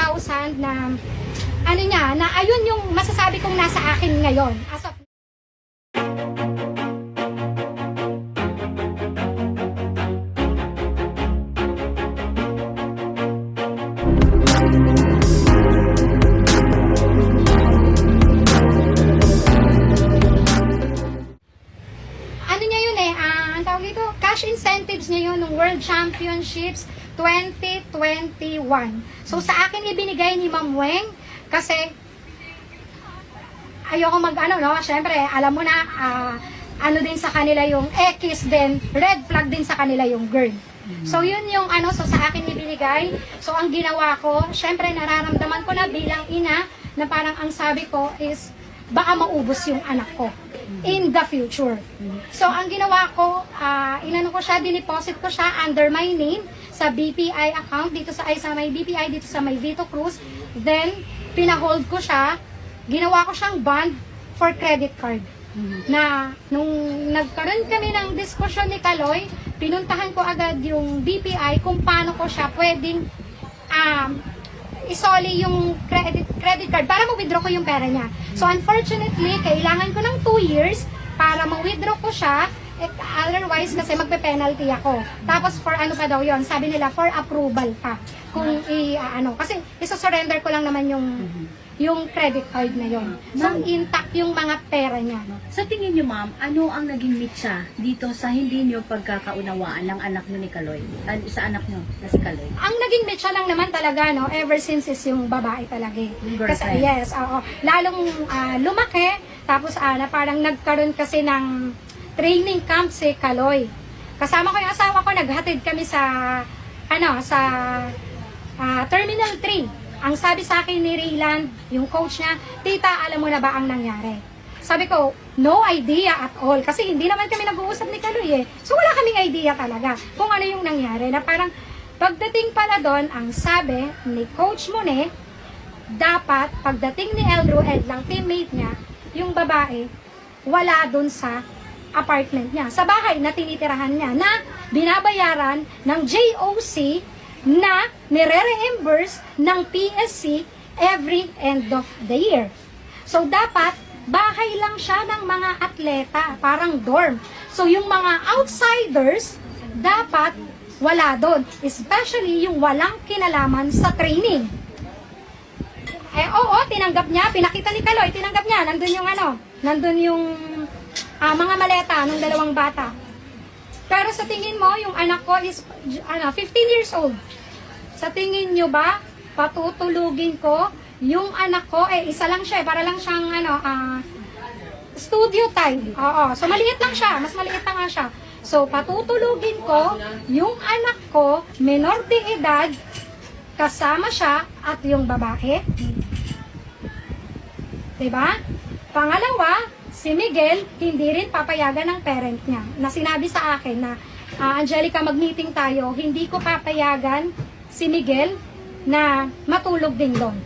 1,000 na ano niya, na ayun yung masasabi kong nasa akin ngayon. As of ano niya yun ang tawag dito, cash incentives niya yun ng World Championships 2021. So sa akin ibinigay ni Ma'am Weng kasi ayoko syempre alam mo na ano din sa kanila yung X din, red flag din sa kanila yung girl. So yun yung so sa akin ibinigay. So ang ginawa ko, syempre nararamdaman ko na bilang ina na parang ang sabi ko is baka maubos yung anak ko in the future. So ang ginawa ko, dineposit ko siya under my name sa BPI account dito sa may BPI dito sa may Vito Cruz. Then pinahold ko siya, ginawa ko siyang bond for credit card. Na nung nagkaroon kami ng diskusyon ni Kaloy, pinuntahan ko agad yung BPI kung paano ko siya pwedeng isoli yung credit card para ma-withdraw ko yung pera niya. So unfortunately, kailangan ko ng 2 years para ma-withdraw ko siya. Otherwise, kasi magpe-penalty ako. Tapos for ano pa daw yon? Sabi nila for approval pa. Kung kasi isa-surrender ko lang naman yung credit card na yon. So intact yung mga pera niya. Sa tingin niyo, ma'am, ano ang naging mitsa dito sa hindi niyo pagkakaunawaan ng anak niyo ni Kaloy? Sa anak niyo na si Kaloy? Ang naging mitsa lang naman talaga, ever since is yung babae talaga. Kasi yes, lalong lumaki, tapos na parang nagkaroon kasi ng training camp si Kaloy. Kasama ko yung asawa ko, naghatid kami sa Terminal 3. Ang sabi sa akin ni Rayland, yung coach niya, tita, alam mo na ba ang nangyari? Sabi ko, no idea at all. Kasi hindi naman kami nag-uusap ni Kaloy So wala kaming idea talaga kung ano yung nangyari. Na parang pagdating pala doon, ang sabi ni Coach Mone, dapat pagdating ni Eldro lang teammate niya, yung babae, wala doon sa apartment niya. Sa bahay na tinitirahan niya na binabayaran ng JOC na nire-reimburse ng PSC every end of the year. So, dapat, bahay lang siya ng mga atleta, parang dorm. So, yung mga outsiders, dapat wala doon. Especially yung walang kinalaman sa training. Oo, tinanggap niya, pinakita ni Kaloy, tinanggap niya, nandun yung mga maleta ng 2 bata. Pero sa tingin mo, yung anak ko is 15 years old. Sa tingin nyo ba, patutulugin ko yung anak ko, isa lang siya, para lang siyang studio time. Oo, so maliit lang siya, mas maliit na nga siya. So patutulugin ko yung anak ko, menor de edad, kasama siya at yung babae. Diba? Pangalawa, si Miguel, hindi rin papayagan ng parent niya. Na sinabi sa akin na, Angelica, mag-meeting tayo, hindi ko papayagan si Miguel na matulog din doon.